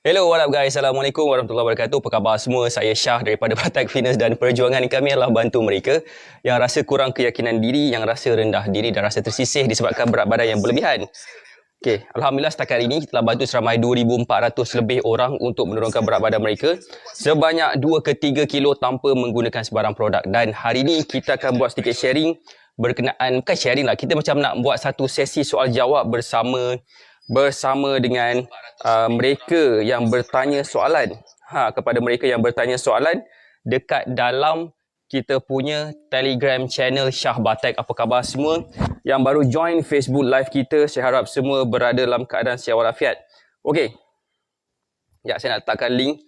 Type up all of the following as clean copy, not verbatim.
Hello, what up guys? Assalamualaikum warahmatullahi wabarakatuh. Apa khabar semua? Saya Syah daripada Batak Fitness dan perjuangan kami adalah bantu mereka yang rasa kurang keyakinan diri, yang rasa rendah diri dan rasa tersisih disebabkan berat badan yang berlebihan. Okey, Alhamdulillah setakat ini kita telah bantu seramai 2,400 lebih orang untuk menurunkan berat badan mereka sebanyak 2 ke 3 kilo tanpa menggunakan sebarang produk. Dan hari ini kita akan buat sedikit sharing berkenaan, bukan sharing lah, kita macam nak buat satu sesi soal jawab bersama dengan mereka yang bertanya soalan. Kepada mereka yang bertanya soalan dekat dalam kita punya Telegram channel Syah Batak. Apa khabar semua yang baru join Facebook Live kita? Saya harap semua berada dalam keadaan sihat walafiat. Okey. Ya, saya nak letakkan link.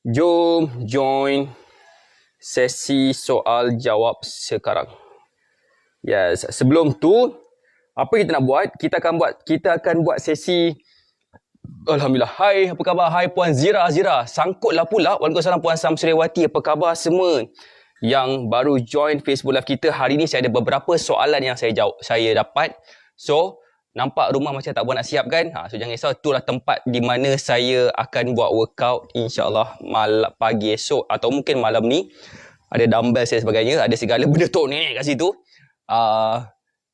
Jom join sesi soal jawab sekarang. Yes, sebelum tu apa kita nak buat? Kita akan buat sesi. Alhamdulillah. Hai, apa khabar? Hai Puan Zira. Sangkutlah pula. Waalaikumsalam Puan Samsuriwati. Apa khabar semua yang baru join Facebook Live kita? Hari ni saya ada beberapa soalan yang saya dapat. So, nampak rumah macam tak buat nak siap kan? So jangan risau, itulah tempat di mana saya akan buat workout insya-Allah pagi esok atau mungkin malam ni. Ada dumbbell dan sebagainya, ada segala benda tok ni kat situ.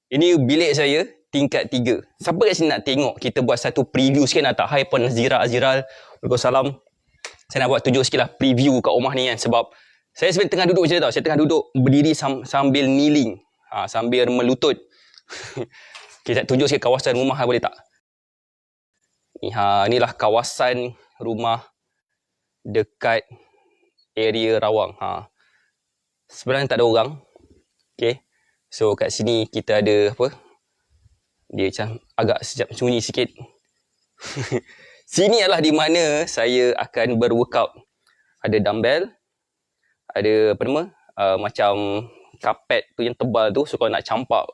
Ini bilik saya tingkat 3. Siapa kat sini nak tengok kita buat satu preview sikit nak tak? Hai Puan Azriral. Waalaikumsalam. Saya nak buat tunjuk sikit lah preview kat rumah ni kan. Sebab saya sebenarnya tengah duduk macam tu tau. Saya tengah duduk berdiri sambil kneeling. Sambil melutut. Kita tunjuk sikit kawasan rumah boleh tak? Inilah kawasan rumah dekat area Rawang. Sebenarnya tak ada orang. Okay. So kat sini kita ada apa? Dia macam agak sunyi sikit. Sini adalah di mana saya akan berworkout. Ada dumbbell, ada apa nama? Macam kapet tu yang tebal tu. So kalau nak campak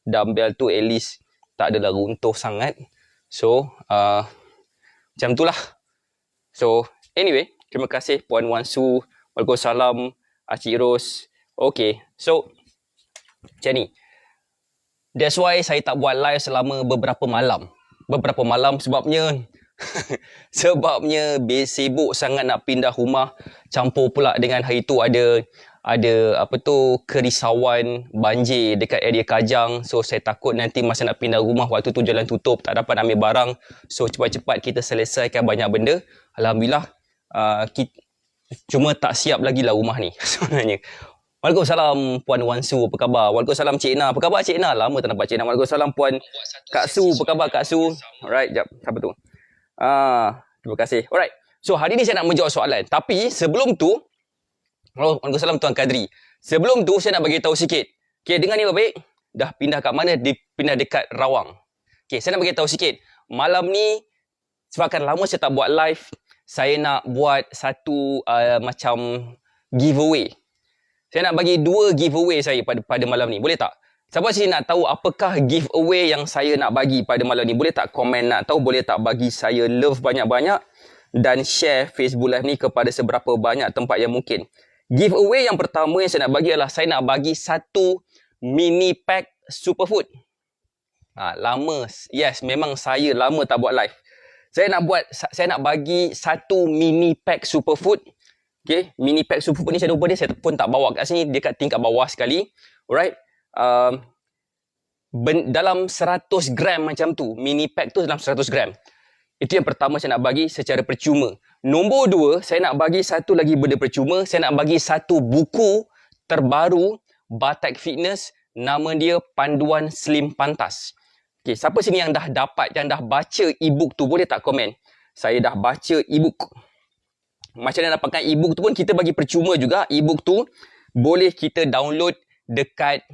dumbbell tu at least tak adalah runtuh sangat. So macam itulah. So anyway, terima kasih Puan Wansu. Waalaikumsalam Acik Ros. Okay, so macam ni. That's why saya tak buat live selama beberapa malam. Sebabnya sibuk sangat nak pindah rumah. Campur pula dengan hari tu ada kerisauan banjir dekat area Kajang. So saya takut nanti masa nak pindah rumah waktu tu jalan tutup, tak dapat ambil barang. So cepat-cepat kita selesaikan banyak benda. Alhamdulillah cuma tak siap lagi lah rumah ni sebenarnya. Waalaikumsalam Puan Wansu, apa khabar? Waalaikumsalam Cik Na, apa khabar Cik Na? Lama tak nampak Cik Na. Waalaikumsalam Puan Kak Su, apa khabar Kak Su? Alright, jap, siapa tu? Terima kasih. Alright, so hari ni saya nak menjawab soalan. Tapi sebelum tu, Waalaikumsalam Tuan Kadri. Sebelum tu saya nak bagi tahu sikit. Okay, dengar ni baik-baik. Dah pindah kat mana? Pindah dekat Rawang. Okay, saya nak bagi tahu sikit. Malam ni, sebabkan lama saya tak buat live, saya nak buat satu macam giveaway. Saya nak bagi 2 giveaway saya pada malam ni. Boleh tak? Siapa sini nak tahu apakah giveaway yang saya nak bagi pada malam ni? Boleh tak komen nak tahu? Boleh tak bagi saya love banyak-banyak dan share Facebook Live ni kepada seberapa banyak tempat yang mungkin. Giveaway yang pertama yang saya nak bagi adalah saya nak bagi satu mini pack superfood. Yes, memang saya lama tak buat live. Saya nak bagi satu mini pack superfood. Okay, mini pack superfood ni saya lupa dia, saya pun tak bawa kat sini, dia kat tingkat bawah sekali. Alright. Dalam 100 gram macam tu, mini pack tu dalam 100 gram. Itu yang pertama saya nak bagi secara percuma. Nombor 2, saya nak bagi satu lagi benda percuma. Saya nak bagi satu buku terbaru Batak Fitness, nama dia Panduan Slim Pantas. Okay, siapa sini yang dah dapat, yang dah baca e-book tu, boleh tak komen? Saya dah baca e-book. Macam mana dapatkan e-book tu pun kita bagi percuma juga. E-book tu boleh kita download dekat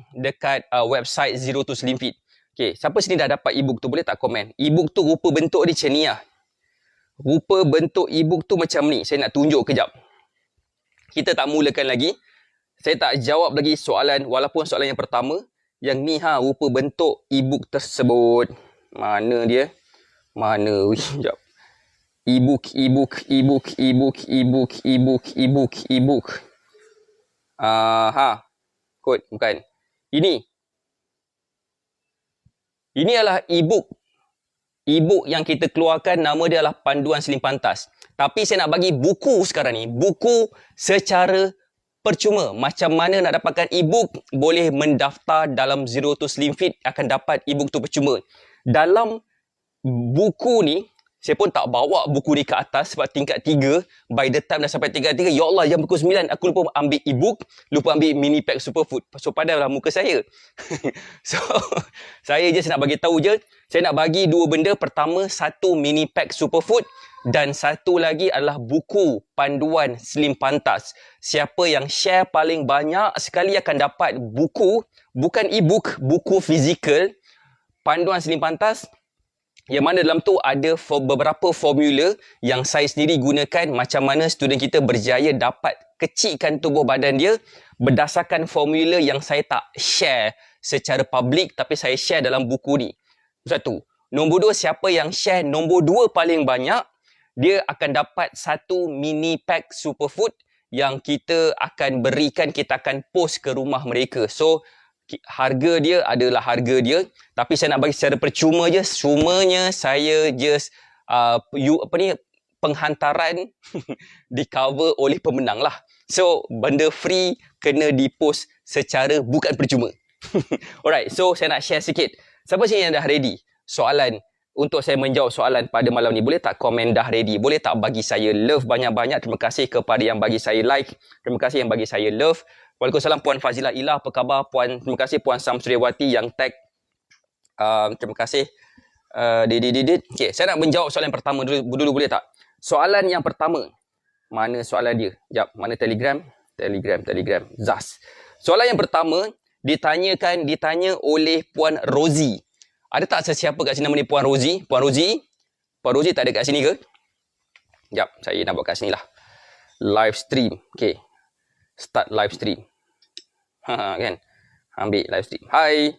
website Zero to Slim Fit. Okay, siapa sini dah dapat e-book tu boleh tak komen? E-book tu rupa bentuk dia macam ni lah. Rupa bentuk e-book tu macam ni. Saya nak tunjuk kejap. Kita tak mulakan lagi. Saya tak jawab lagi soalan, walaupun soalan yang pertama. Yang ni rupa bentuk e-book tersebut. Mana dia? Mana? Sekejap. E-book. Kod, bukan. Ini adalah e-book. E-book yang kita keluarkan nama dia adalah Panduan Slim Pantas. Tapi saya nak bagi buku sekarang ni, buku secara percuma. Macam mana nak dapatkan e-book? Boleh mendaftar dalam Zero to Slim Fit, akan dapat e-book tu percuma. Dalam buku ni, saya pun tak bawa buku ni ke atas sebab tingkat 3. By the time dah sampai tingkat 3, ya Allah, jam pukul 9 aku lupa ambil e-book, lupa ambil mini pack superfood. So padahal muka saya. So saya nak bagi tahu je, saya nak bagi dua benda. Pertama, satu mini pack superfood dan satu lagi adalah buku Panduan Slim Pantas. Siapa yang share paling banyak sekali akan dapat buku, bukan e-book, buku fizikal Panduan Slim Pantas, yang mana dalam tu ada beberapa formula yang saya sendiri gunakan, macam mana student kita berjaya dapat kecilkan tubuh badan dia berdasarkan formula yang saya tak share secara public, tapi saya share dalam buku ni. Satu. Nombor 2, siapa yang share nombor 2 paling banyak, dia akan dapat satu mini pack superfood yang kita akan berikan, kita akan post ke rumah mereka. So harga dia adalah harga dia, tapi saya nak bagi secara percuma je. Cumanya saya just penghantaran di cover oleh pemenang lah. So benda free kena dipost secara bukan percuma. Alright, so saya nak share sikit. Siapa sini yang dah ready soalan untuk saya menjawab soalan pada malam ni? Boleh tak komen dah ready? Boleh tak bagi saya love banyak-banyak? Terima kasih kepada yang bagi saya like. Terima kasih yang bagi saya love. Waalaikumsalam Puan Fazilah Ilah, apa khabar Puan? Terima kasih Puan Samsuriawati yang tag. Terima kasih. Okay, saya nak menjawab soalan yang pertama dulu boleh tak? Soalan yang pertama. Mana soalan dia? Jap, mana Telegram? Telegram. Zas. Soalan yang pertama ditanya oleh Puan Rozi. Ada tak sesiapa kat sini nama ni Puan Rozi? Puan Rozi tak ada kat sini ke? Jap, saya nak buat kat sini lah. Live stream. Okay. Start live stream. Kan? Ambil live stream. Hai.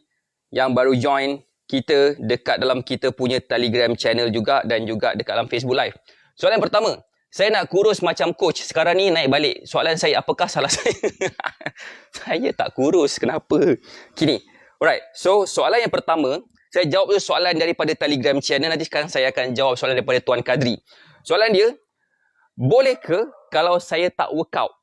Yang baru join kita dekat dalam kita punya Telegram channel juga dan juga dekat dalam Facebook Live. Soalan pertama. Saya nak kurus macam coach. Sekarang ni naik balik. Soalan saya, apakah salah saya? Saya tak kurus. Kenapa? Kini. Alright. So, soalan yang pertama. Saya jawab tu soalan daripada Telegram channel. Nanti sekarang saya akan jawab soalan daripada Tuan Kadri. Soalan dia. Boleh ke kalau saya tak workout,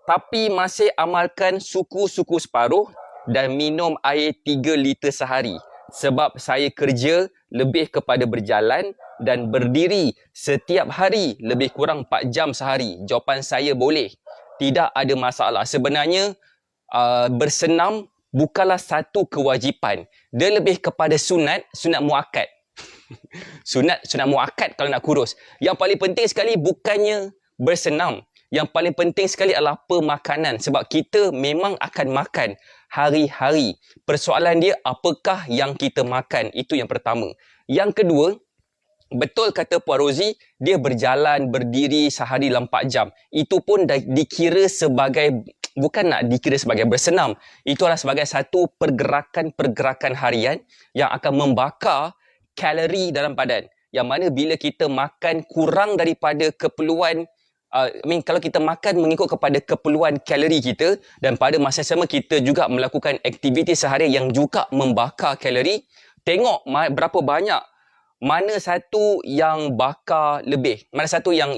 tapi masih amalkan suku-suku separuh dan minum air 3 liter sehari? Sebab saya kerja lebih kepada berjalan dan berdiri setiap hari lebih kurang 4 jam sehari. Jawapan saya boleh. Tidak ada masalah. Sebenarnya bersenam bukanlah satu kewajipan. Dia lebih kepada sunat muakkad. sunat muakkad kalau nak kurus. Yang paling penting sekali bukannya bersenam. Yang paling penting sekali adalah pemakanan. Sebab kita memang akan makan hari-hari. Persoalan dia, apakah yang kita makan? Itu yang pertama. Yang kedua, betul kata Puan Rozi, dia berjalan, berdiri sehari dalam 4 jam. Itu pun dikira sebagai, bukan nak dikira sebagai bersenam. Itu adalah sebagai satu pergerakan harian yang akan membakar kalori dalam badan. Yang mana bila kita makan kurang daripada keperluan, kalau kita makan mengikut kepada keperluan kalori kita dan pada masa sama kita juga melakukan aktiviti seharian yang juga membakar kalori, tengok berapa banyak, mana satu yang bakar lebih, mana satu yang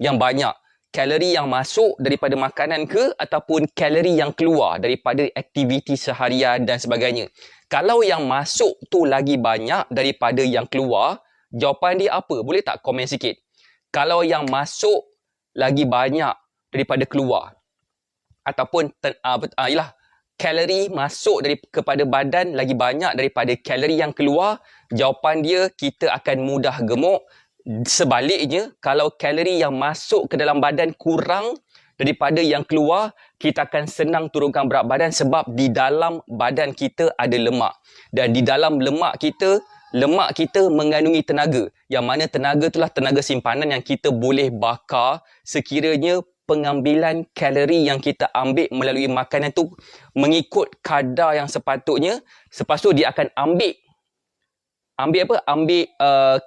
banyak, kalori yang masuk daripada makanan ke ataupun kalori yang keluar daripada aktiviti seharian dan sebagainya. Kalau yang masuk tu lagi banyak daripada yang keluar, jawapan dia apa? Boleh tak komen sikit? Kalau yang masuk lagi banyak daripada keluar, ataupun kalori masuk kepada badan lagi banyak daripada kalori yang keluar, jawapan dia kita akan mudah gemuk. Sebaliknya, kalau kalori yang masuk ke dalam badan kurang daripada yang keluar, kita akan senang turunkan berat badan sebab di dalam badan kita ada lemak. Dan di dalam lemak kita mengandungi tenaga. Yang mana tenaga itulah tenaga simpanan yang kita boleh bakar sekiranya pengambilan kalori yang kita ambil melalui makanan tu mengikut kadar yang sepatutnya. Lepas tu dia akan ambil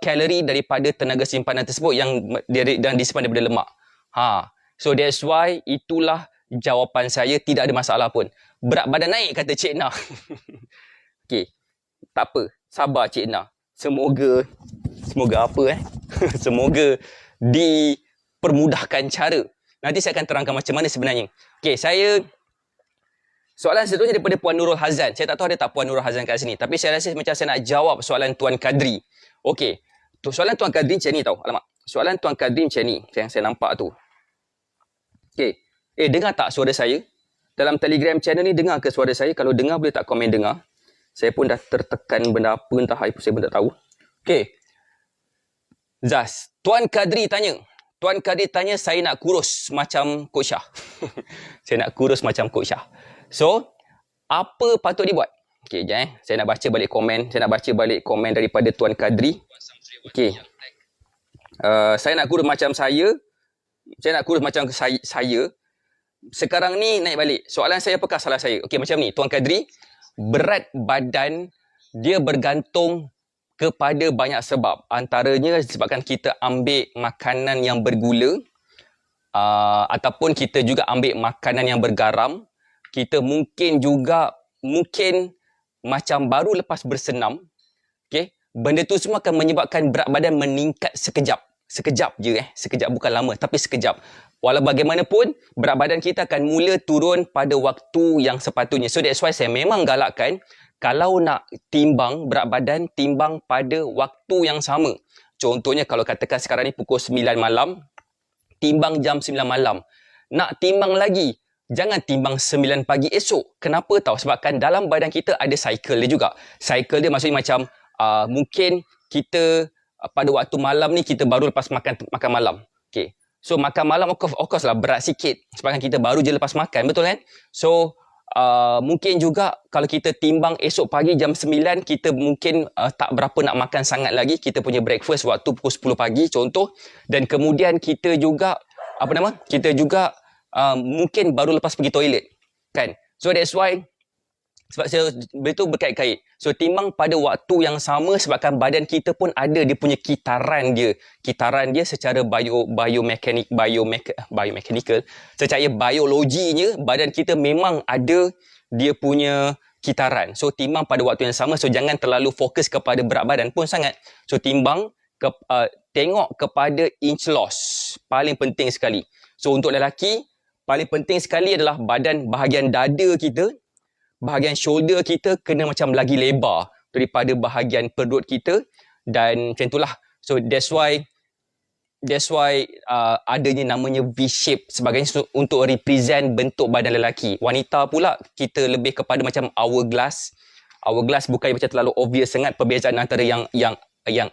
kalori daripada tenaga simpanan tersebut yang disimpan daripada lemak. So that's why itulah jawapan saya, tidak ada masalah pun. Berat badan naik kata Cik Na. Okey. Tak apa, sabar Cik Na. semoga apa semoga dipermudahkan cara. Nanti saya akan terangkan macam mana sebenarnya. Okey, soalan seterusnya daripada Puan Nurul Hazan. Saya tak tahu ada tak Puan Nurul Hazan kat sini, tapi saya rasa macam saya nak jawab soalan Tuan Kadri. Okey, soalan Tuan Kadri macam ni tau. Alamak, soalan Tuan Kadri macam ni yang saya nampak tu. Okey, dengar tak suara saya? Dalam Telegram channel ni dengar ke suara saya? Kalau dengar boleh tak komen dengar? Saya pun dah tertekan benda apa entah saya pun tak tahu. Okey. Zaz, Tuan Kadri tanya saya nak kurus macam Coach Shah. Saya nak kurus macam Coach Shah. So, apa patut dibuat? Okey, sekejap saya nak baca balik komen. Saya nak baca balik komen daripada Tuan Kadri. Okey. Saya nak kurus macam saya. Saya nak kurus macam saya. Sekarang ni naik balik. Soalan saya apakah salah saya? Okey, macam ni. Tuan Kadri, berat badan dia bergantung kepada banyak sebab. Antaranya disebabkan kita ambil makanan yang bergula, ataupun kita juga ambil makanan yang bergaram. Kita mungkin macam baru lepas bersenam. Okay? Benda tu semua akan menyebabkan berat badan meningkat sekejap. Sekejap je sekejap, bukan lama, tapi sekejap. Walau bagaimanapun, berat badan kita akan mula turun pada waktu yang sepatutnya. So that's why saya memang galakkan, kalau nak timbang berat badan, timbang pada waktu yang sama. Contohnya kalau katakan sekarang ni pukul 9 malam, timbang jam 9 malam. Nak timbang lagi, jangan timbang 9 pagi esok. Kenapa tahu? Sebabkan dalam badan kita ada cycle dia juga. Cycle dia maksudnya macam mungkin kita pada waktu malam ni kita baru lepas makan malam. Okay. So makan malam of course lah berat sikit sebabkan kita baru je lepas makan, betul kan? So mungkin juga kalau kita timbang esok pagi jam 9, kita mungkin tak berapa nak makan sangat lagi. Kita punya breakfast waktu pukul 10 pagi contoh, dan kemudian kita juga mungkin baru lepas pergi toilet kan. So that's why sebab saya betul berkait-kait. So timbang pada waktu yang sama sebabkan badan kita pun ada dia punya kitaran dia. Kitaran dia secara biomechanical, secara biologinya badan kita memang ada dia punya kitaran. So timbang pada waktu yang sama. So jangan terlalu fokus kepada berat badan pun sangat. So timbang tengok kepada inch loss. Paling penting sekali. So untuk lelaki, paling penting sekali adalah bahagian dada kita, bahagian shoulder kita kena macam lagi lebar daripada bahagian perut kita, dan macam itulah. So that's why adanya namanya V-shape sebagainya untuk represent bentuk badan lelaki. Wanita pula kita lebih kepada macam hourglass. Hourglass bukan macam terlalu obvious sangat perbezaan antara yang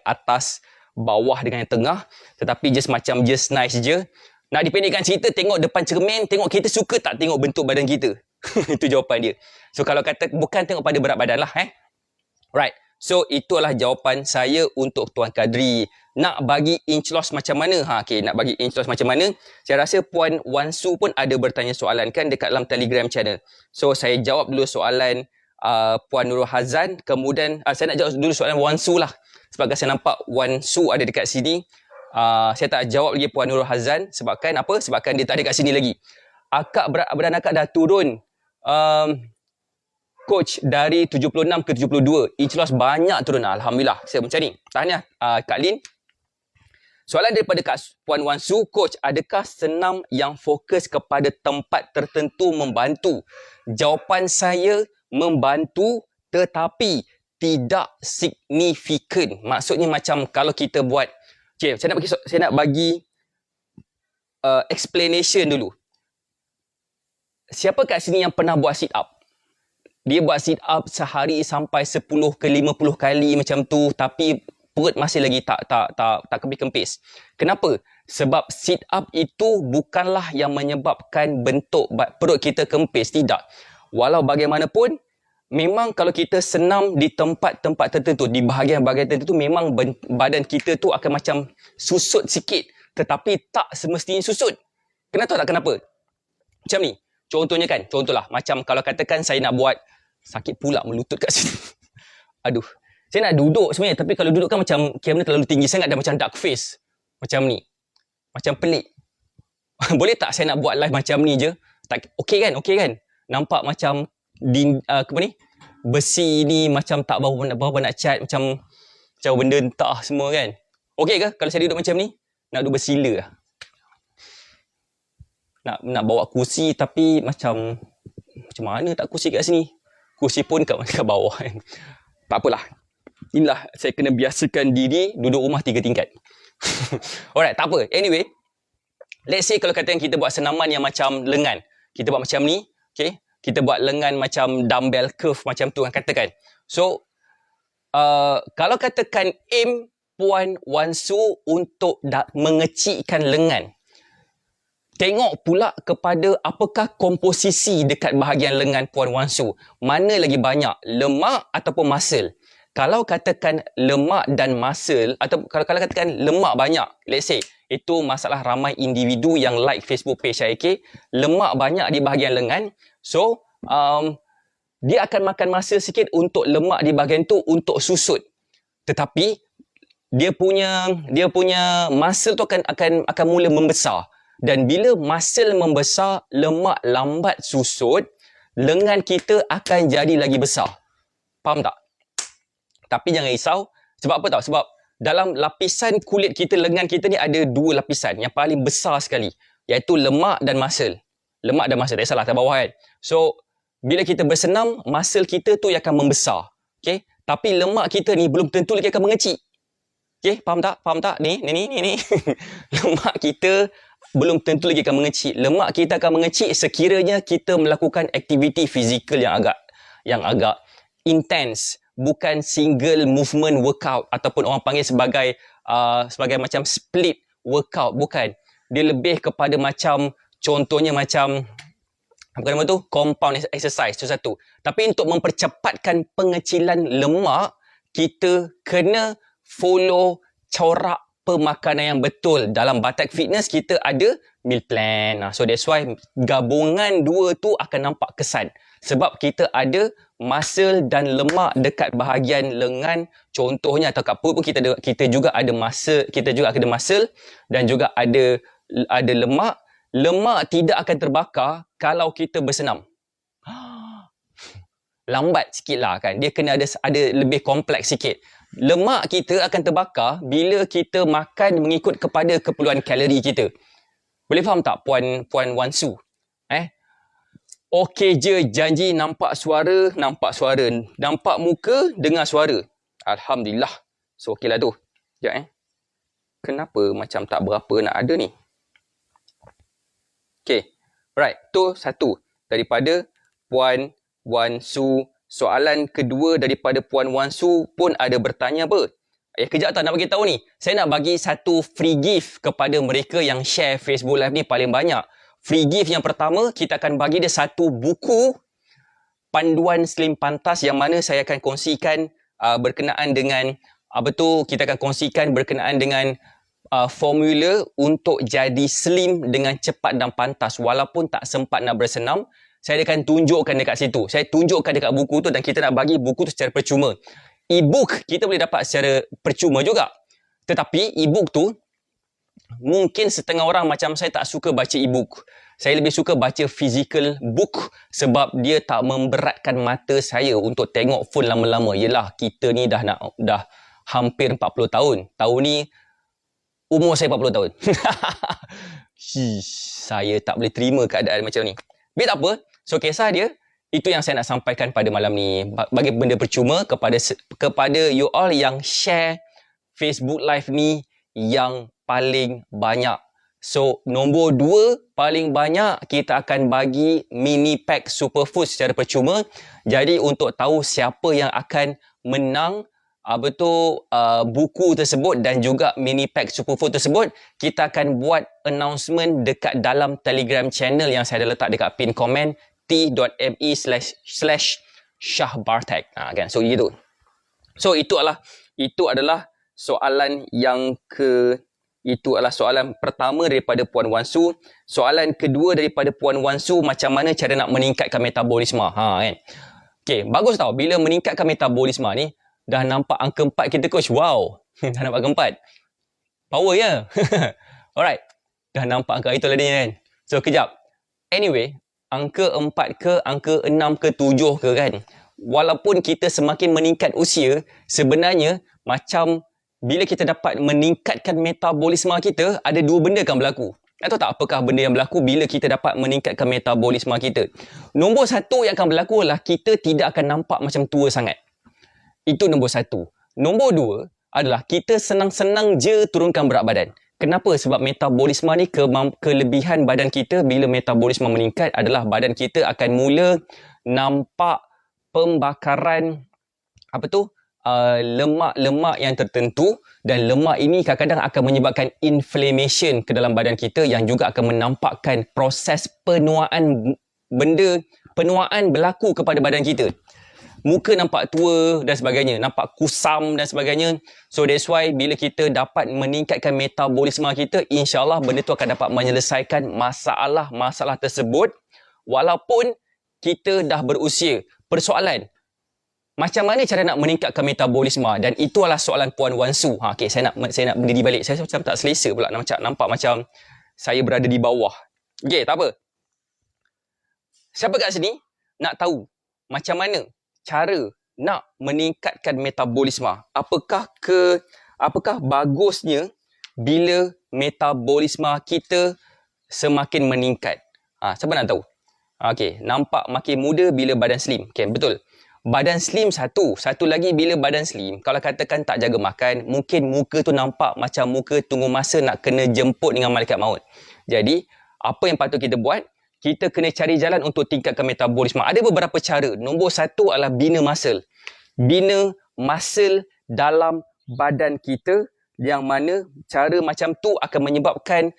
atas, bawah dengan yang tengah, tetapi just nice je. Nak dipendekkan cerita, tengok depan cermin, tengok kita suka tak tengok bentuk badan kita. Itu jawapan dia. So kalau kata bukan tengok pada berat badan lah. Right. So itulah jawapan saya untuk Tuan Kadri. Nak bagi inch loss macam mana? Nak bagi inch loss macam mana? Saya rasa Puan Wan Su pun ada bertanya soalan kan dekat dalam Telegram channel. So saya jawab dulu soalan Puan Nurul Hazan. Kemudian saya nak jawab dulu soalan Wan Su lah. Sebab saya nampak Wan Su ada dekat sini. Saya tak jawab lagi Puan Nurul Hazan. Sebabkan apa? Sebabkan dia tak ada kat sini lagi. Berat badan akak dah turun. Coach dari 76 ke 72. Inch loss banyak turun. Alhamdulillah. Saya macam ni. Tahniah Kak Lin. Soalan daripada Kak Puan Wan Su. Coach, adakah senam yang fokus kepada tempat tertentu membantu? Jawapan saya, membantu tetapi tidak signifikan. Maksudnya macam kalau kita buat, saya nak bagi explanation dulu. Siapa kat sini yang pernah buat sit up? Dia buat sit up sehari sampai 10 ke 50 kali macam tu, tapi perut masih lagi tak kempis-kempis. Kenapa? Sebab sit up itu bukanlah yang menyebabkan bentuk perut kita kempis, tidak. Walau bagaimanapun, memang kalau kita senam di tempat-tempat tertentu, di bahagian-bahagian tertentu, memang badan kita tu akan macam susut sikit. Tetapi tak semestinya susut. Kenapa tak? Kenapa? Macam ni. Contohnya kan, contohlah. Macam kalau katakan saya nak buat, sakit pula melutut kat sini. Aduh. Saya nak duduk sebenarnya. Tapi kalau duduk kan macam kamera terlalu tinggi sangat dan macam dark face. Macam ni. Macam pelik. Boleh tak saya nak buat live macam ni je? Okey kan? Okey kan? Nampak macam besi ni macam tak berapa nak cat, macam Macam benda entah semua kan. Okey ke kalau saya duduk macam ni? Nak duduk bersila lah. Nak bawa kursi tapi macam mana tak kursi kat sini? Kursi pun kat bawah kan. Tak apalah. Inilah saya kena biasakan diri duduk rumah 3 tingkat. Alright, tak apa. Anyway, let's say kalau katakan kita buat senaman yang macam lengan. Kita buat macam ni, okay? Kita buat lengan macam dumbbell curve macam tu kan katakan. So, kalau katakan aim Puan Wan Su untuk mengecikkan lengan, tengok pula kepada apakah komposisi dekat bahagian lengan Puan Wan Su. Mana lagi banyak, lemak ataupun muscle? Kalau katakan lemak dan muscle, atau kalau katakan lemak banyak, let's say, itu masalah ramai individu yang like Facebook page saya, okay? Lemak banyak di bahagian lengan, so, dia akan makan masa sikit untuk lemak di bahagian tu untuk susut. Tetapi, dia punya muscle tu akan mula membesar. Dan bila muscle membesar, lemak lambat susut, lengan kita akan jadi lagi besar. Faham tak? Tapi jangan risau. Sebab apa tahu? Sebab dalam lapisan kulit kita, lengan kita ni ada 2 lapisan yang paling besar sekali. Iaitu lemak dan muscle. Lemak dan muscle. Tak salah, atas bawah kan. So, bila kita bersenam, muscle kita tu yang akan membesar. Okay? Tapi lemak kita ni belum tentu lagi akan mengecil. Okay? Faham tak? Faham tak? Ni. Lemak kita belum tentu lagi akan mengecil. Lemak kita akan mengecil sekiranya kita melakukan aktiviti fizikal yang agak intense. Bukan single movement workout ataupun orang panggil sebagai macam split workout. Bukan. Dia lebih kepada macam, contohnya macam apa nama tu? Compound exercise. Itu satu. Tapi untuk mempercepatkan pengecilan lemak, kita kena follow corak pemakanan yang betul. Dalam Batak Fitness kita ada meal plan. So that's why gabungan dua tu akan nampak kesan. Sebab kita ada muscle dan lemak dekat bahagian lengan. Contohnya atau kat perut pun kita juga ada muscle, dan juga ada lemak. Lemak tidak akan terbakar kalau kita bersenam. Lambat sikit lah kan. Dia kena ada lebih kompleks sikit. Lemak kita akan terbakar bila kita makan mengikut kepada keperluan kalori kita. Boleh faham tak Puan Wan Su? Okey je, janji nampak suara. Nampak muka, dengar suara. Alhamdulillah. So okey lah tu. Sekejap Kenapa macam tak berapa nak ada ni? Okey. Right, tu satu. Daripada Puan Wan Su. Soalan kedua daripada Puan Wan Su pun ada bertanya apa? Kejap tak nak bagi tahu ni. Saya nak bagi satu free gift kepada mereka yang share Facebook Live ni paling banyak. Free gift yang pertama, kita akan bagi dia satu buku panduan slim pantas yang mana saya akan kongsikan berkenaan dengan kita akan kongsikan berkenaan dengan formula untuk jadi slim dengan cepat dan pantas walaupun tak sempat nak bersenam. Saya akan tunjukkan dekat situ. Saya tunjukkan dekat buku tu dan kita nak bagi buku tu secara percuma. E-book kita boleh dapat secara percuma juga. Tetapi e-book tu mungkin setengah orang macam saya tak suka baca e-book. Saya lebih suka baca physical book sebab dia tak memberatkan mata saya untuk tengok phone lama-lama. Yelah, kita ni dah hampir 40 tahun. Tahun ni umur saya 40 tahun. Saya tak boleh terima keadaan macam ni. Tapi tak apa. So kisah dia, itu yang saya nak sampaikan pada malam ni. Bagi benda percuma kepada you all yang share Facebook Live ni yang paling banyak. So, nombor 2 paling banyak kita akan bagi mini pack superfood secara percuma. Jadi, untuk tahu siapa yang akan menang buku tersebut dan juga mini pack superfood tersebut, kita akan buat announcement dekat dalam Telegram channel yang saya ada letak dekat pin komen t.me/shahbartek. Kan? So, gitu. So, itu adalah soalan itu adalah soalan pertama daripada Puan Wan Su. Soalan kedua daripada Puan Wan Su, macam mana cara nak meningkatkan metabolisme? Kan? Okay, bagus tau. Bila meningkatkan metabolisme ni, dah nampak angka 4 kita coach. Wow. Dah nampak angka 4. Power ya. Alright. Dah nampak angka itu tadi kan. So, kejap. Anyway, angka 4 ke, angka 6 ke, 7 ke kan. Walaupun kita semakin meningkat usia, sebenarnya macam bila kita dapat meningkatkan metabolisme kita, ada dua benda akan berlaku. Tahu tak apakah benda yang berlaku bila kita dapat meningkatkan metabolisme kita? Nombor satu yang akan berlaku adalah kita tidak akan nampak macam tua sangat. Itu nombor satu. Nombor dua adalah kita senang-senang je turunkan berat badan. Kenapa? Sebab metabolisme ni kelebihan badan kita bila metabolisme meningkat adalah badan kita akan mula nampak pembakaran lemak-lemak yang tertentu, dan lemak ini kadang-kadang akan menyebabkan inflammation ke dalam badan kita yang juga akan menampakkan proses penuaan berlaku kepada badan kita. Muka nampak tua dan sebagainya, nampak kusam dan sebagainya. So that's why bila kita dapat meningkatkan metabolisme kita, insya-Allah benda tu akan dapat menyelesaikan masalah-masalah tersebut walaupun kita dah berusia. Persoalan, macam mana cara nak meningkatkan metabolisme? Dan itu adalah soalan Puan Wan Su. Okay, saya nak berdiri balik. Saya macam tak selesa pula nampak macam saya berada di bawah. Okay, tak apa. Siapa kat sini nak tahu macam mana cara nak meningkatkan metabolisme? Apakah bagusnya bila metabolisme kita semakin meningkat? Siapa nak tahu? Okey, nampak makin muda bila badan slim. Okay, betul. Badan slim satu lagi bila badan slim, kalau katakan tak jaga makan, mungkin muka tu nampak macam muka tunggu masa nak kena jemput dengan malaikat maut. Jadi, apa yang patut kita buat? Kita kena cari jalan untuk tingkatkan metabolisme. Ada beberapa cara. Nombor satu adalah bina muscle. Bina muscle dalam badan kita, yang mana cara macam tu akan menyebabkan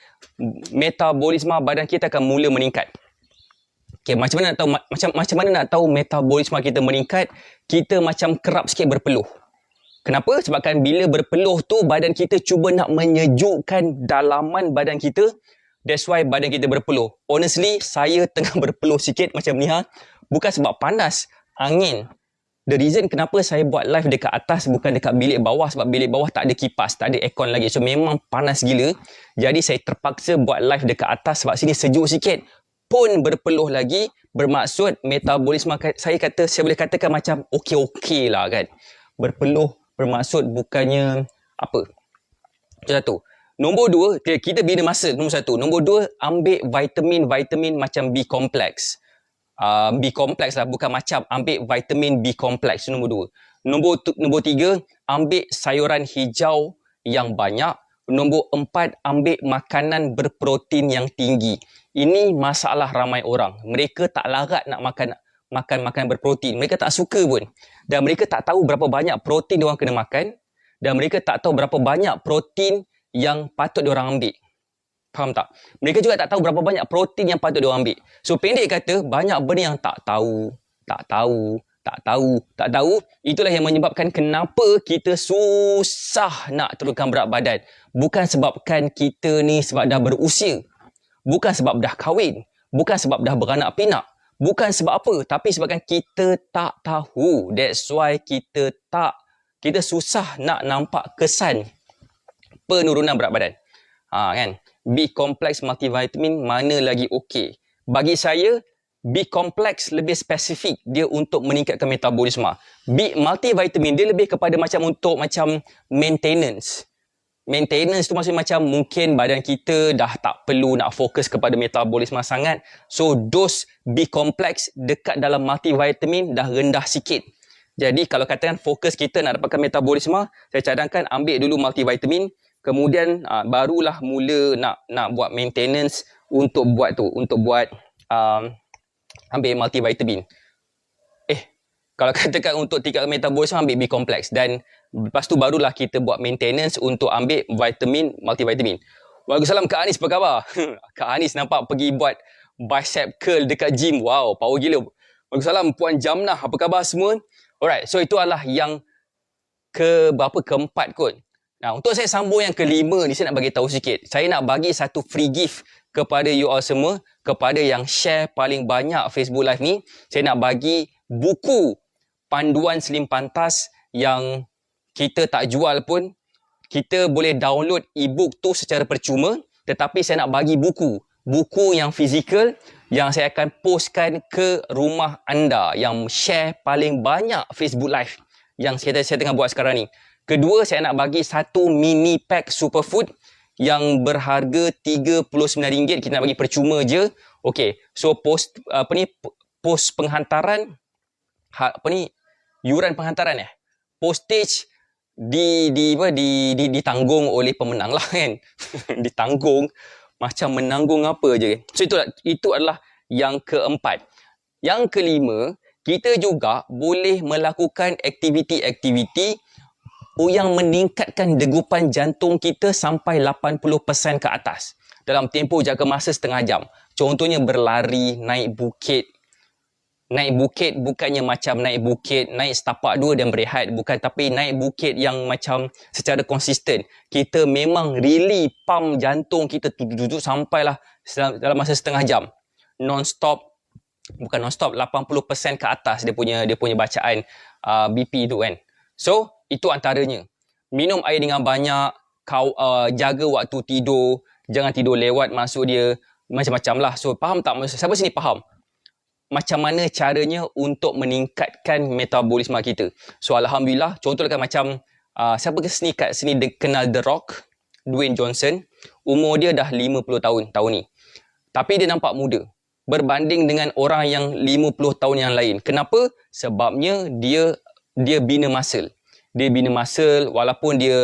metabolisme badan kita akan mula meningkat. Okay, macam mana nak tahu metabolisme kita meningkat? Kita macam kerap sikit berpeluh. Kenapa? Sebabkan bila berpeluh tu, badan kita cuba nak menyejukkan dalaman badan kita. That's why badan kita berpeluh. Honestly, saya tengah berpeluh sikit macam ni bukan sebab panas, angin. The reason kenapa saya buat live dekat atas bukan dekat bilik bawah, sebab bilik bawah tak ada kipas, tak ada aircon lagi. So memang panas gila. Jadi saya terpaksa buat live dekat atas sebab sini sejuk sikit. Pun berpeluh lagi, bermaksud metabolisme saya boleh katakan macam okey-okey lah kan. Berpeluh bermaksud bukannya apa. Itu satu. Nombor dua, kita bina muscle, nombor satu. Nombor dua, ambil vitamin macam B complex. B complex lah, bukan macam, ambil vitamin B complex, nombor dua. Nombor tiga, ambil sayuran hijau yang banyak. Nombor empat, ambil makanan berprotein yang tinggi. Ini masalah ramai orang. Mereka tak larat nak makan makanan berprotein. Mereka tak suka pun. Dan mereka tak tahu berapa banyak protein diorang kena makan. Dan mereka tak tahu berapa banyak protein yang patut diorang ambil. Faham tak? Mereka juga tak tahu berapa banyak protein yang patut diorang ambil. So pendek kata, banyak benda yang tak tahu. Itulah yang menyebabkan kenapa kita susah nak turunkan berat badan. Bukan sebabkan kita ni sebab dah berusia. Bukan sebab dah kahwin. Bukan sebab dah beranak pinak. Bukan sebab apa. Tapi sebabkan kita tak tahu. That's why kita susah nak nampak kesan penurunan berat badan. Kan? B complex multivitamin mana lagi okey. Bagi saya, B complex lebih spesifik dia untuk meningkatkan metabolisme. B multivitamin dia lebih kepada macam maintenance. Maintenance tu maksudnya macam mungkin badan kita dah tak perlu nak fokus kepada metabolisme sangat. So dos B complex dekat dalam multivitamin dah rendah sikit. Jadi kalau katakan fokus kita nak dapatkan metabolisme, saya cadangkan ambil dulu multivitamin. Kemudian barulah mula nak buat maintenance untuk buat ambil multivitamin. Kalau katakan untuk tingkatkan metabolisme, ambil B complex, dan lepas tu barulah kita buat maintenance untuk ambil multivitamin. Waalaikumsalam Kak Anis, apa khabar? Kak Anis nampak pergi buat bicep curl dekat gym. Wow, power gila. Waalaikumsalam Puan Jamnah, apa khabar semua? Alright, so itu adalah yang keempat kot. Nah, untuk saya sambung yang kelima ni, saya nak bagi tahu sikit. Saya nak bagi satu free gift kepada you all semua, kepada yang share paling banyak Facebook Live ni. Saya nak bagi buku panduan slim pantas yang kita tak jual pun. Kita boleh download e-book tu secara percuma, tetapi saya nak bagi buku yang fizikal yang saya akan postkan ke rumah anda yang share paling banyak Facebook Live yang saya tengah buat sekarang ni. Kedua, saya nak bagi satu mini pack superfood yang berharga RM39. Kita nak bagi percuma je. Okey, so post penghantaran yuran penghantaran postage ditanggung oleh pemenang lah kan. Ditanggung macam menanggung apa je. So itu adalah yang keempat. Yang kelima, kita juga boleh melakukan aktiviti-aktiviti yang meningkatkan degupan jantung kita sampai 80% ke atas dalam tempoh jangka masa setengah jam. Contohnya berlari, naik bukit. Naik bukit bukannya macam naik bukit, naik setapak 2 dan berehat. Bukan, tapi naik bukit yang macam secara konsisten. Kita memang really pump jantung kita duduk sampailah dalam masa setengah jam. Non-stop. Bukan non-stop, 80% ke atas dia punya bacaan BP tu kan. So, itu antaranya. Minum air dengan banyak, jaga waktu tidur, jangan tidur lewat masuk dia, macam-macam lah. So, faham tak? Siapa sini faham? Macam mana caranya untuk meningkatkan metabolisme kita. So, Alhamdulillah, contohnya macam, siapa kat sini kenal The Rock, Dwayne Johnson, umur dia dah 50 tahun ni. Tapi dia nampak muda berbanding dengan orang yang 50 tahun yang lain. Kenapa? Sebabnya dia bina muscle. Dia bina muscle walaupun dia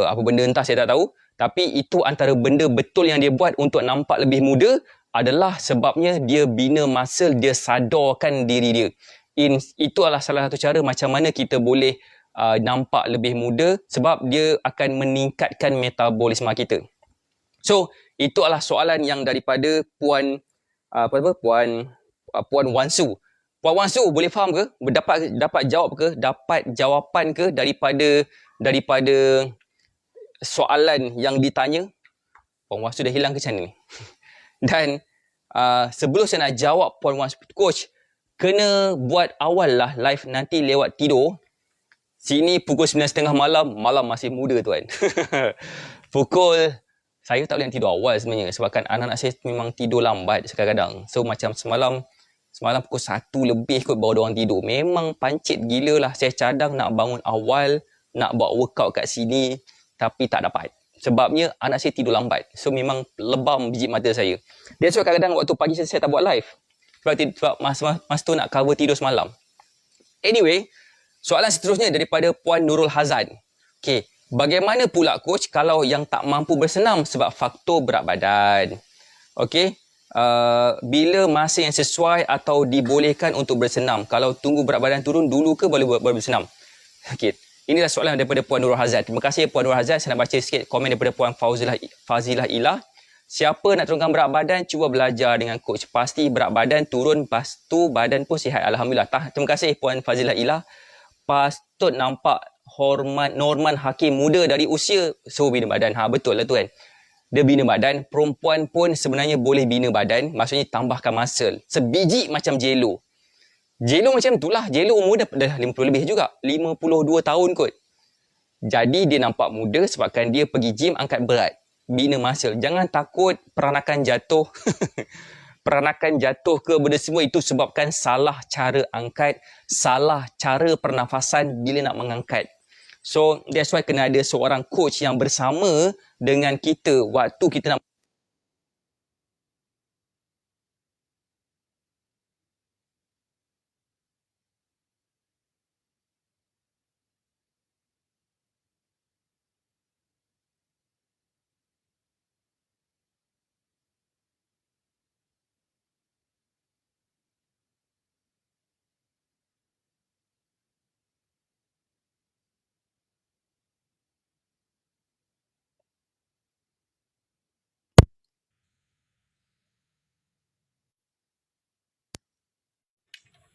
apa benda entah saya tak tahu, tapi itu antara benda betul yang dia buat untuk nampak lebih muda adalah sebabnya dia bina muscle, dia sadarkan diri dia. Itu adalah salah satu cara macam mana kita boleh nampak lebih muda sebab dia akan meningkatkan metabolisme kita. So, itu adalah soalan yang daripada Puan Wansu. Puan Wansu boleh faham ke? Dapat jawab ke? Dapat jawapan ke daripada soalan yang ditanya? Puan Wansu dah hilang ke macam ni? Dan sebelum saya nak jawab Puan Wansu, Coach, kena buat awal lah live nanti lewat tidur. Sini pukul 9.30 malam masih muda tuan. Saya tak boleh tidur awal sebenarnya sebabkan anak-anak saya memang tidur lambat kadang-kadang. So macam semalam pukul 1 lebih kot baru diorang tidur. Memang pancit gila lah. Saya cadang nak bangun awal, nak buat workout kat sini, tapi tak dapat. Sebabnya anak saya tidur lambat. So memang lebam biji mata saya. That's why kadang-kadang waktu pagi saya tak buat live. Sebab masa tu nak cover tidur semalam. Anyway, soalan seterusnya daripada Puan Nurul Hazan. Okay, bagaimana pula coach kalau yang tak mampu bersenam sebab faktor berat badan? Okay, bila masa yang sesuai atau dibolehkan untuk bersenam? Kalau tunggu berat badan turun dulu ke baru bersenam? Okay, inilah soalan daripada Puan Nurul Hazan. Terima kasih Puan Nurul Hazan. Saya nak baca sikit komen daripada Puan Fazilah Ilah. Siapa nak turunkan berat badan, cuba belajar dengan coach. Pasti berat badan turun, lepas tu badan pun sihat. Alhamdulillah. Terima kasih Puan Fazilah Ilah. Patut nampak Norman Hakim muda dari usia suruh bina badan. Betul lah tu kan. Dia bina badan. Perempuan pun sebenarnya boleh bina badan. Maksudnya tambahkan muscle. Sebiji macam J-Lo. J-Lo macam tu lah. J-Lo umur dah 50 lebih juga. 52 tahun kot. Jadi dia nampak muda sebabkan dia pergi gym angkat berat. Bina muscle. Jangan takut peranakan jatuh. Peranakan jatuh ke benda semua itu sebabkan salah cara angkat, salah cara pernafasan bila nak mengangkat. So, that's why kena ada seorang coach yang bersama dengan kita waktu kita nak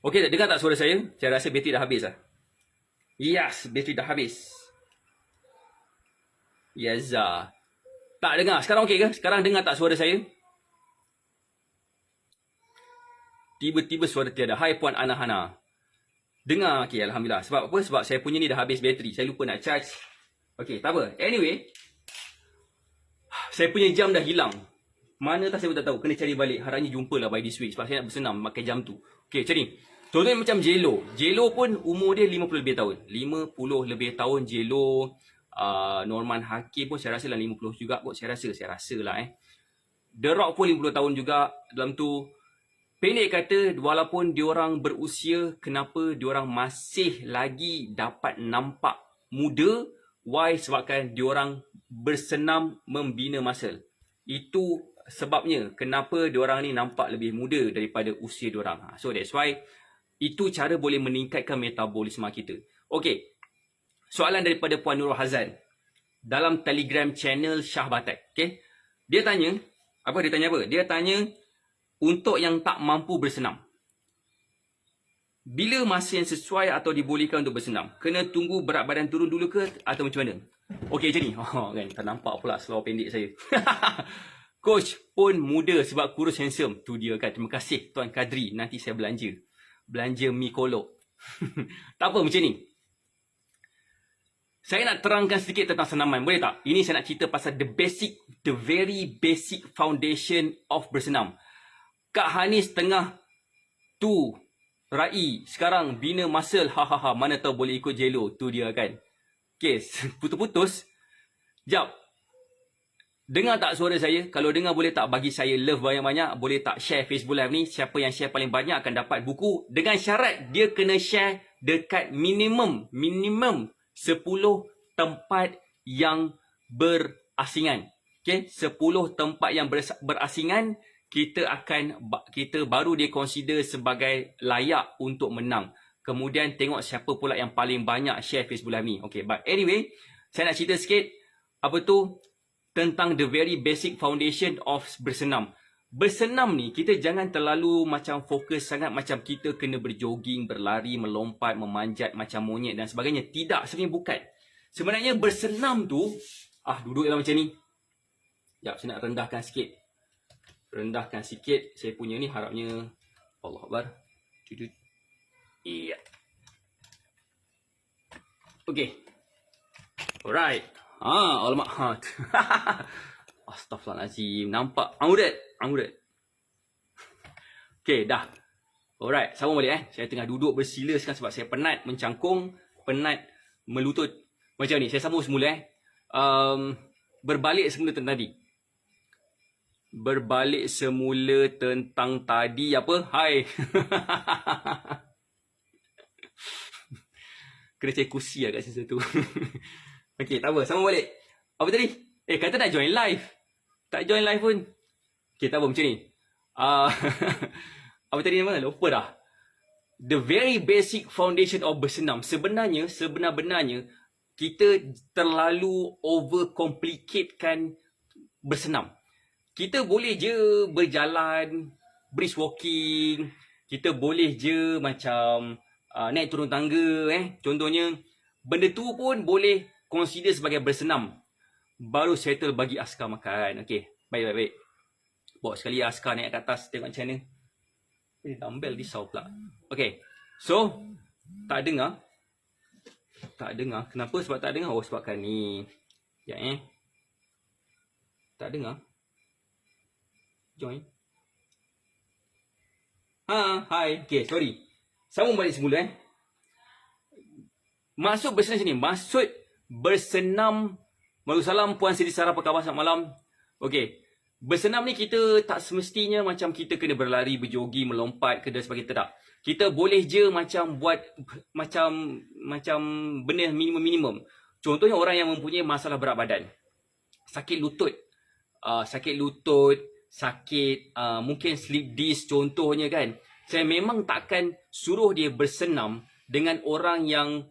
Okey, dengar tak suara saya? Saya rasa bateri dah habis lah. Yes, bateri dah habis. Yes, tak dengar. Sekarang okey ke? Sekarang dengar tak suara saya? Tiba-tiba suara tiada. Hai Puan Ana Hana. Dengar, okey, Alhamdulillah. Sebab apa? Sebab saya punya ni dah habis bateri. Saya lupa nak charge. Okey, tak apa. Anyway, saya punya jam dah hilang. Mana tak saya pun tak tahu. Kena cari balik. Harapnya jumpalah by this week. Sebab saya nak bersenam pakai jam tu. Okey, macam ni. Contohnya macam J-Lo. J-Lo pun umur dia 50 lebih tahun. 50 lebih tahun J-Lo. Norman Hakim pun saya rasa lah 50 juga kot. Saya rasa lah The Rock pun 50 tahun juga dalam tu. Pendek kata, walaupun diorang berusia, kenapa diorang masih lagi dapat nampak muda? Why? Sebabkan diorang bersenam membina muscle. Itu sebabnya kenapa diorang ni nampak lebih muda daripada usia diorang. So that's why itu cara boleh meningkatkan metabolisme kita. Okey. Soalan daripada Puan Nurul Hazan dalam Telegram channel Syah Batak. Okey. Dia tanya apa? Dia tanya untuk yang tak mampu bersenam. Bila masa yang sesuai atau dibolehkan untuk bersenam? Kena tunggu berat badan turun dulu ke atau macam mana? Okey macam ni. Kan tak nampak pula seluar pendek saya. Coach pun muda sebab kurus handsome. Tu dia kan. Terima kasih Tuan Kadri. Nanti saya belanja mi kolok. Tak apa macam ni. Saya nak terangkan sedikit tentang senaman. Boleh tak? Ini saya nak cerita pasal the very basic foundation of bersenam. Kak Hanis tengah tu Rai sekarang bina muscle. Mana tahu boleh ikut J-Lo. Tu dia kan. Okay, putus-putus. Jap. Dengar tak suara saya? Kalau dengar boleh tak bagi saya love banyak-banyak? Boleh tak share Facebook Live ni? Siapa yang share paling banyak akan dapat buku. Dengan syarat dia kena share dekat minimum 10 tempat yang berasingan. Okay, 10 tempat yang berasingan. Kita baru dia consider sebagai layak untuk menang. Kemudian tengok siapa pula yang paling banyak share Facebook Live ni. Okay, but anyway, saya nak cerita sikit tentang the very basic foundation of bersenam. Bersenam ni kita jangan terlalu macam fokus sangat macam kita kena berjoging, berlari, melompat, memanjat macam monyet dan sebagainya. Tidak, sebenarnya bukan. Sebenarnya bersenam tu duduk dalam macam ni. Sekejap, saya nak rendahkan sikit saya punya ni, harapnya Allah Akbar. Iya. Okey. Alright. Alamak. Astaghfirullahalazim. Nampak anggurat. Okey, dah. Alright, sambung balik Saya tengah duduk bersila sekarang sebab saya penat mencangkung, penat melutut. Macam ni, saya sambung semula Berbalik semula tentang tadi. Apa? Hai. Kena cari kursi kat sini satu. Okey, tak apa. Sambung balik. Apa tadi? Kata nak join live. Tak join live pun. Okey, tak apa macam ni. Apa tadi nama? Lupa dah. The very basic foundation of bersenam. Sebenarnya kita terlalu overcomplicatekan bersenam. Kita boleh je berjalan, brisk walking. Kita boleh je macam naik turun tangga. Contohnya, benda tu pun boleh consider sebagai bersenam. Baru settle bagi askar makan. Okey, baik. Bawa sekali askar naik ke atas, tengok macam mana. Dumbbell risau pula. Okey, so, tak dengar. Kenapa sebab tak dengar? Sebabkan ni. Ya, tak dengar. Join. Hai. Okay, sorry. Sambung balik semula Maksud bersenam sini. Maksud bersenam. Waalaikumsalam Puan Siti Sarah, apa khabar? Selamat malam. Okay. Bersenam ni kita tak semestinya macam kita kena berlari, berjogi, melompat ke dan sebagainya. Tak. Kita boleh je macam buat macam benda minimum. Contohnya orang yang mempunyai masalah berat badan. Sakit lutut. Mungkin slip disc contohnya kan. Saya memang takkan suruh dia bersenam dengan orang yang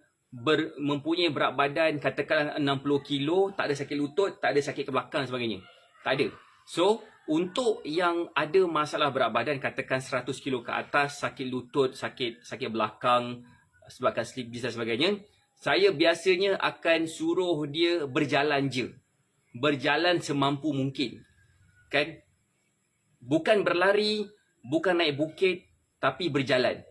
mempunyai berat badan katakanlah 60 kilo, tak ada sakit lutut, tak ada sakit ke belakang sebagainya. Tak ada. So, untuk yang ada masalah berat badan katakan 100 kilo ke atas, sakit lutut, sakit belakang sebabkan slip disc dan sebagainya, saya biasanya akan suruh dia berjalan je. Berjalan semampu mungkin. Kan? Bukan berlari, bukan naik bukit, tapi berjalan.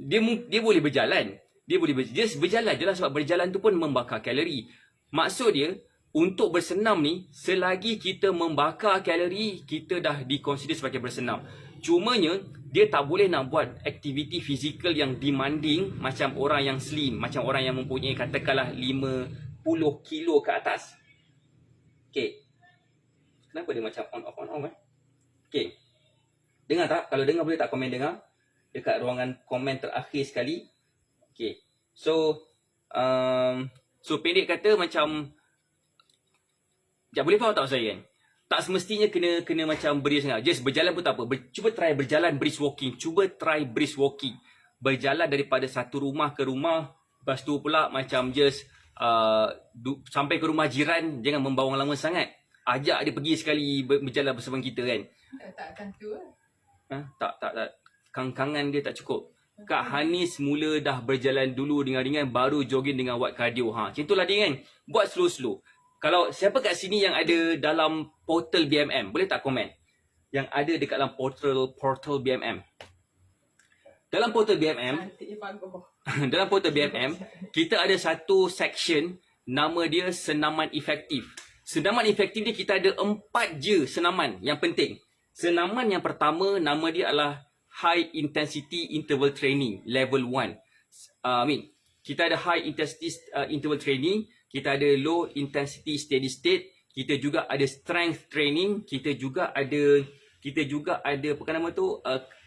Dia boleh berjalan. Dia berjalan je lah sebab berjalan tu pun membakar kalori. Maksud dia, untuk bersenam ni, selagi kita membakar kalori, kita dah dikonsider sebagai bersenam. Cumanya, dia tak boleh nak buat aktiviti fizikal yang demanding macam orang yang slim, macam orang yang mempunyai katakanlah 50 kilo ke atas. Okay. Kenapa dia macam on off Okay. Dengar tak? Kalau dengar boleh tak komen dengar? Dekat ruangan komen terakhir sekali. Okay. So pendek kata macam, boleh faham tak saya kan? Tak semestinya kena macam berius sangat. Just berjalan pun tak apa. Cuba try berjalan brisk walking. Cuba try brisk walking. Berjalan daripada satu rumah ke rumah. Lepas tu pula macam just sampai ke rumah jiran. Jangan membawang lama sangat. Ajak dia pergi sekali berjalan bersama kita kan. Takkan tu lah. Tak. Kangan dia tak cukup. Kak Hanis mula dah berjalan dulu dengan ringan, baru jogging dengan buat cardio. Macam itulah dia kan. Buat slow-slow. Kalau siapa kat sini yang ada dalam portal BMM, boleh tak komen? Yang ada dekat dalam portal BMM. Dalam portal BMM, dalam portal BMM, kita ada satu section nama dia senaman efektif. Senaman efektif ni kita ada 4 je senaman yang penting. Senaman yang pertama nama dia adalah High Intensity Interval Training Level 1. Kita ada High Intensity Interval Training, kita ada Low Intensity Steady State, kita juga ada Strength Training, kita juga ada apa nama tu,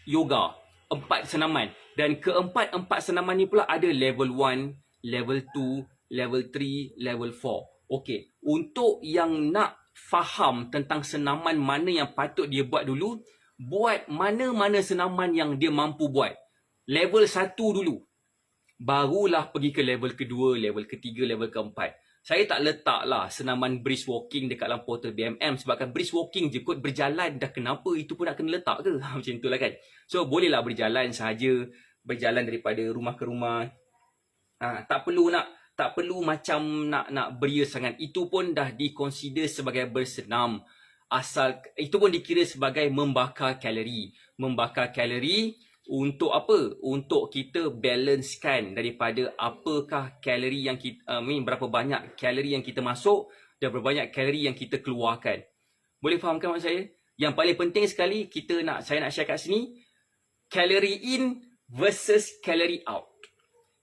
yoga. 4 senaman. Dan keempat senaman ni pula ada level 1, level 2, level 3, level 4. Okey, untuk yang nak faham tentang senaman mana yang patut dia buat dulu, buat mana-mana senaman yang dia mampu buat. Level 1 dulu. Barulah pergi ke level kedua, level ketiga, level keempat. Saya tak letaklah senaman brisk walking dekat dalam portal BMM sebabkan brisk walking je kot, berjalan dah, kenapa itu pun nak kena letak ke? Macam itulah kan. So bolehlah berjalan sahaja, berjalan daripada rumah ke rumah. Tak perlu macam nak beria sangat. Itu pun dah dikonsider sebagai bersenam. Asal itu pun dikira sebagai membakar kalori. Membakar kalori untuk apa? Untuk kita balancekan daripada apakah kalori yang kita berapa banyak kalori yang kita masuk dan berapa banyak kalori yang kita keluarkan. Boleh fahamkan maksud saya? Yang paling penting sekali saya nak share kat sini, kalori in versus kalori out.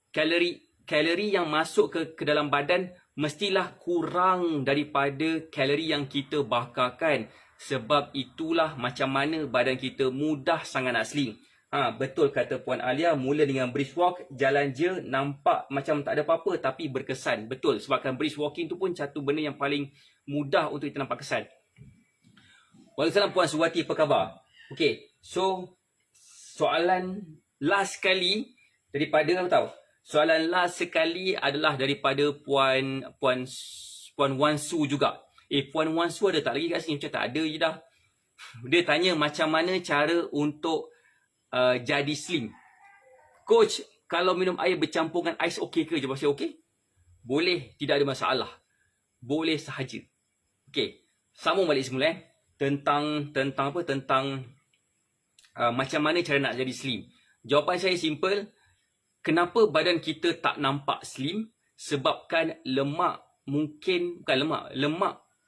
Kalori yang masuk ke dalam badan mestilah kurang daripada kalori yang kita bakarkan. Sebab itulah macam mana badan kita mudah sangat nak slim. Betul kata Puan Alia, mula dengan brisk walk, jalan je nampak macam tak ada apa-apa tapi berkesan. Betul, sebabkan brisk walking tu pun satu benda yang paling mudah untuk kita nampak kesan. Waalaikumsalam Puan Suwati, apa khabar? Okay, so soalan last sekali daripada apa tahu? Soalan last sekali adalah daripada Puan Wan Su juga. Puan Wan Su ada tak lagi kat sini? Macam tak ada je dah. Dia tanya macam mana cara untuk jadi slim. Coach, kalau minum air bercampur dengan ais okey ke? Jawab saya okey. Boleh, tidak ada masalah. Boleh sahaja. Okey, sambung balik semula tentang macam mana cara nak jadi slim. Jawapan saya simple. Kenapa badan kita tak nampak slim? Sebabkan lemak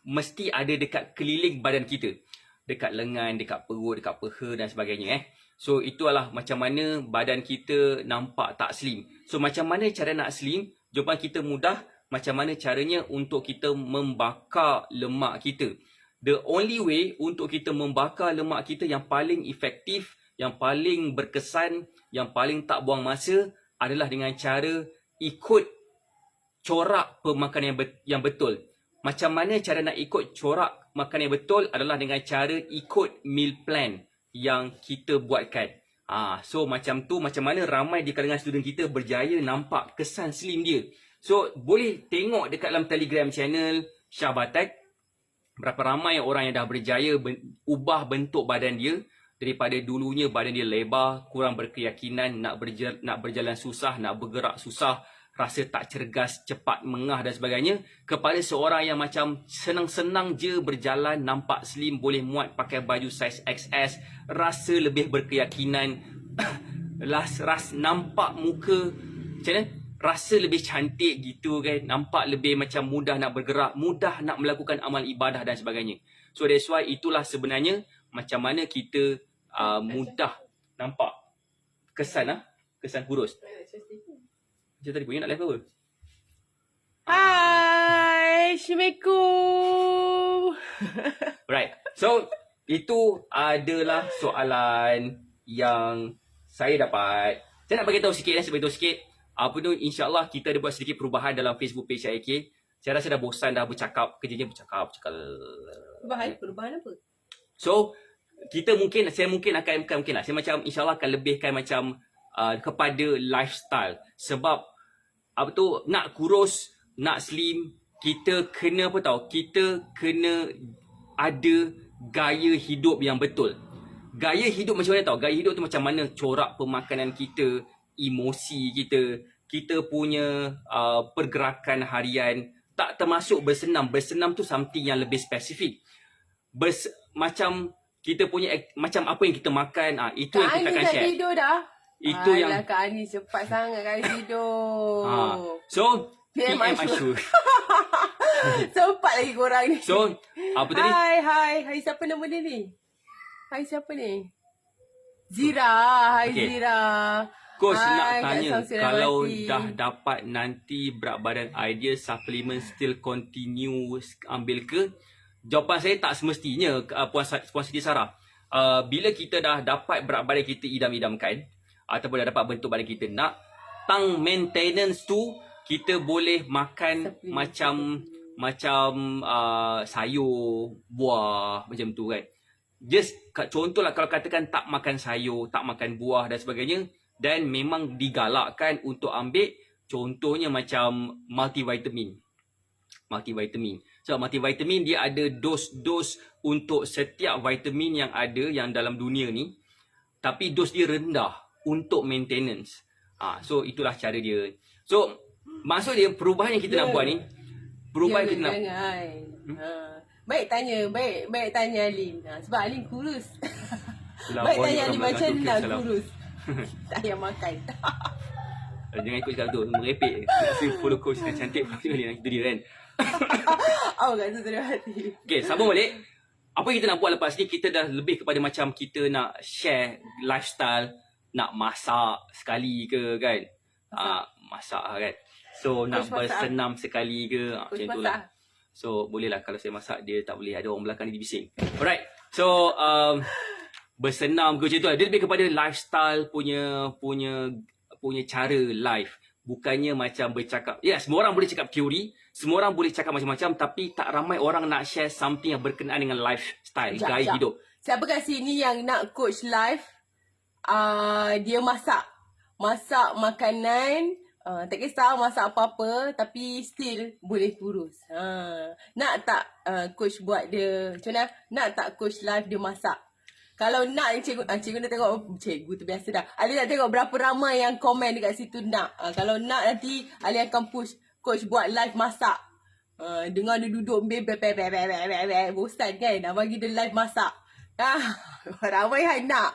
mesti ada dekat keliling badan kita. Dekat lengan, dekat perut, dekat peha dan sebagainya. So itulah macam mana badan kita nampak tak slim. So macam mana cara nak slim? Jawapan kita mudah. Macam mana caranya untuk kita membakar lemak kita? The only way untuk kita membakar lemak kita yang paling efektif, yang paling berkesan, yang paling tak buang masa adalah dengan cara ikut corak pemakanan yang betul. Macam mana cara nak ikut corak makan yang betul adalah dengan cara ikut meal plan yang kita buatkan. So macam tu, macam mana ramai di kalangan student kita berjaya nampak kesan slim dia. So boleh tengok dekat dalam Telegram channel Syah Batak, berapa ramai orang yang dah berjaya ubah bentuk badan dia. Daripada dulunya badan dia lebar, kurang berkeyakinan, nak berjalan susah, nak bergerak susah, rasa tak cergas, cepat mengah dan sebagainya, kepada seorang yang macam senang-senang je berjalan, nampak slim, boleh muat pakai baju saiz XS, rasa lebih berkeyakinan, nampak muka macam mana? Rasa lebih cantik gitu kan, nampak lebih macam mudah nak bergerak, mudah nak melakukan amal ibadah dan sebagainya. So that's why itulah sebenarnya macam mana kita mudah nampak kesan kesan kurus. Macam tadi punya nak live apa? Hai, Assalamualaikum. Right. So, itu adalah soalan yang saya dapat. Saya nak bagi tahu sikit, saya bagi tahu sikit. Apa tu, insyaAllah kita ada buat sedikit perubahan dalam Facebook page IK. Saya rasa dah bosan dah bercakap, kerjanya bercakap. Perubahan apa? So, saya mungkin akan mungkin lah. Saya macam insyaAllah akan lebihkan macam kepada lifestyle. Sebab apa tu, nak kurus, nak slim, kita kena apa tahu? Kita kena ada gaya hidup yang betul. Gaya hidup macam mana tahu? Gaya hidup tu macam mana corak pemakanan kita, emosi kita, kita punya pergerakan harian, tak termasuk bersenam. Bersenam tu something yang lebih spesifik. Macam kita punya macam apa yang kita makan, itu yang kita akan share. Tidur dah. Itu yang Kak Ani cepat sangat Kak Ani tidur. So, PM PM Ashur. Ashur. Sempat lagi korang ni. So, apa tadi? Hai, siapa nama dia ni? Hai, siapa ni? Zira. Hai, Okay. Zira. Coach Hai, nak Kak tanya, Samsul kalau Rahmati. dah dapat nanti berat badan ideal, supplement still continue ambil ke? Jawapan saya tak semestinya, Puan Siti Sarah. Bila kita dah dapat berat badan kita idam-idamkan, ataupun dah dapat bentuk badan kita nak, tang maintenance tu, kita boleh makan macam sayur, buah, macam tu kan. Just contohlah kalau katakan tak makan sayur, tak makan buah dan sebagainya, dan memang digalakkan untuk ambil contohnya macam multivitamin. So multivitamin dia ada dos untuk setiap vitamin yang ada yang dalam dunia ni, tapi dos dia rendah untuk maintenance. So itulah cara dia. So maksud dia perubahan yang kita nak buat ni, perubahan yang kita nak Baik tanya Alin. Sebab Alin kurus. Itulah Baik orang tanya Alin orang macam belakang tu nak salah. kurus. Tak payah makan. Jangan ikut cakap tu, merepek. Kasi follow coach yang cantik Alin, itu dia kan. Kat tu terima hati. Okay, sambung balik. Apa yang kita nak buat lepas ni, kita dah lebih kepada macam kita nak share lifestyle, nak masak sekali ke kan. Masak kan. So nak bersenam sekali ke, macam tu lah. So bolehlah kalau saya masak, dia tak boleh, ada orang belakang ni bising. Alright. So bersenam ke macam tu lah. Dia lebih kepada lifestyle punya cara life. Bukannya macam bercakap. Ya, semua orang boleh cakap teori, semua orang boleh cakap macam-macam, tapi tak ramai orang nak share something yang berkenaan dengan lifestyle, gaya hidup. Siapa kat sini yang nak coach life, dia masak makanan, tak kisah masak apa-apa, tapi still boleh kurus. Nak tak coach buat dia macam mana? Nak tak coach life dia masak? Kalau nak, cikgu nak tengok, cikgu tu biasa dah. Ali nak tengok berapa ramai yang komen dekat situ nak. Kalau nak nanti Ali akan push coach buat live masak. Dengar dia duduk bosan kan, nak bagi dia live masak. Ramai yang nak.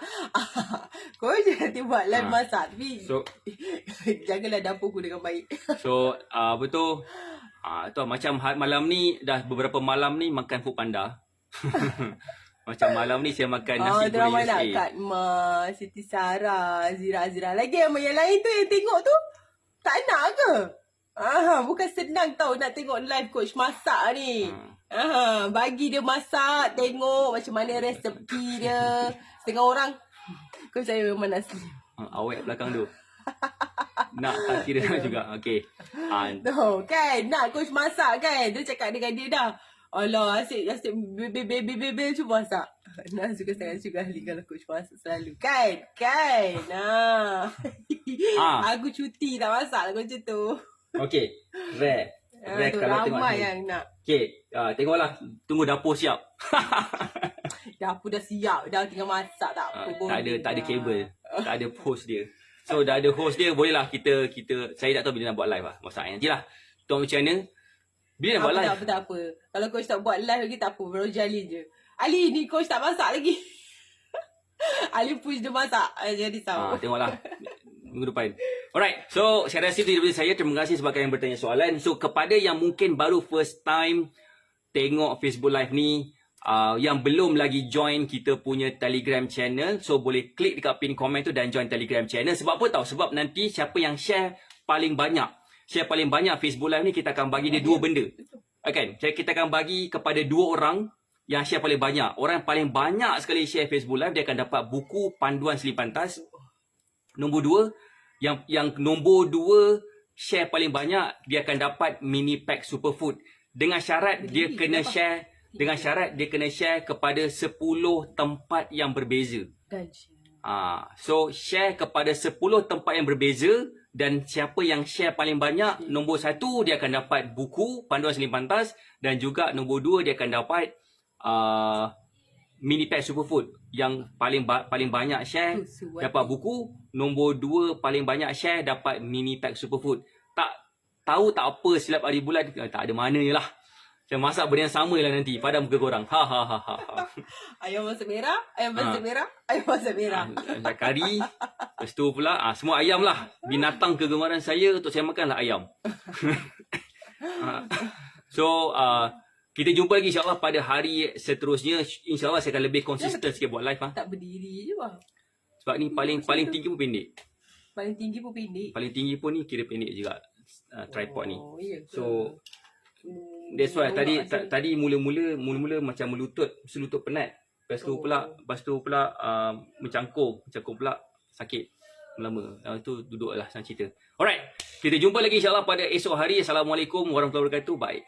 Coach nanti buat live masak. Tapi jagalah dapurku dengan baik. So apa tu? Macam malam ni, dah beberapa malam ni makan food panda. Macam malam ni saya makan nasi goreng ramai nak USA. Kak Ma, Siti Sarah, Zira. Lagi yang lain tu yang tengok tu tak nak ke? Bukan senang tau nak tengok live coach masak ni. Bagi dia masak, tengok macam mana resepi dia. Setengah orang, coach saya memang nasi. Awet belakang tu. Nak tak kira juga. Okay. Tu kan, nak coach masak kan. Dia cakap dengan dia dah. Alah, asyik bebel cuba masak. Nah, suka sangat juga ahli kalau coach masak selalu. Kan? Aku cuti tak masak lah macam tu. Okay. Rare kalau tengok ramai ni. yang nak. Okay. Tengoklah. Tunggu dapur siap. Dapur dah siap. Dah tinggal masak tak apa pun. Tak ada kabel. Tak ada host dia. So dah ada host dia, bolehlah kita saya tak tahu bila nak buat live lah. Masak nantilah. Tuan macam mana? Bila nak buat live? Tak apa. Kalau coach tak buat live lagi tak apa. Baru jalin je. Ali ni coach tak masak lagi. Ali push dia masak. Jadi tahu. Tengoklah minggu depan. Alright. So saya rasa itu daripada saya. Terima kasih sebab kalian bertanya soalan. So kepada yang mungkin baru first time tengok Facebook live ni, yang belum lagi join kita punya Telegram channel, so boleh klik dekat pin komen tu dan join Telegram channel. Sebab apa tahu? Sebab nanti siapa yang share paling banyak Facebook Live ni, kita akan bagi dia 2 benda. Kan? Kita akan bagi kepada 2 orang yang share paling banyak. Orang yang paling banyak sekali share Facebook Live, dia akan dapat buku panduan seli pantas. Nombor 2, yang nombor 2 share paling banyak, dia akan dapat mini pack superfood. Dengan syarat dia kena share kepada 10 tempat yang berbeza. So share kepada 10 tempat yang berbeza, dan siapa yang share paling banyak, nombor 1 dia akan dapat buku panduan seli pantas, dan juga nombor 2 dia akan dapat mini pack superfood. Yang paling banyak share dapat buku, nombor 2 paling banyak share dapat mini pack superfood. Tak tahu tak apa silap hari bulan, tak ada mananya lah. Saya masak benda yang sama lah nanti pada muka korang. Ayam masak merah, ayam masak merah. Kari. Lepas tu pula semua ayam lah. Binatang kegemaran saya untuk saya makan lah ayam. So kita jumpa lagi insyaAllah pada hari seterusnya. InsyaAllah saya akan lebih konsisten sikit buat live. Tak berdiri je bang. Sebab ni paling tinggi pun pendek. Paling tinggi pun pendek. Paling tinggi pun ni kira pendek juga tripod ni. Ya ke? So that's why tadi mula-mula macam selutut penat. Lepas tu pula mencangkung pula sakit lama. Tu duduklah sang cerita. Alright, kita jumpa lagi insyaAllah pada esok hari. Assalamualaikum warahmatullahi wabarakatuh. Bye.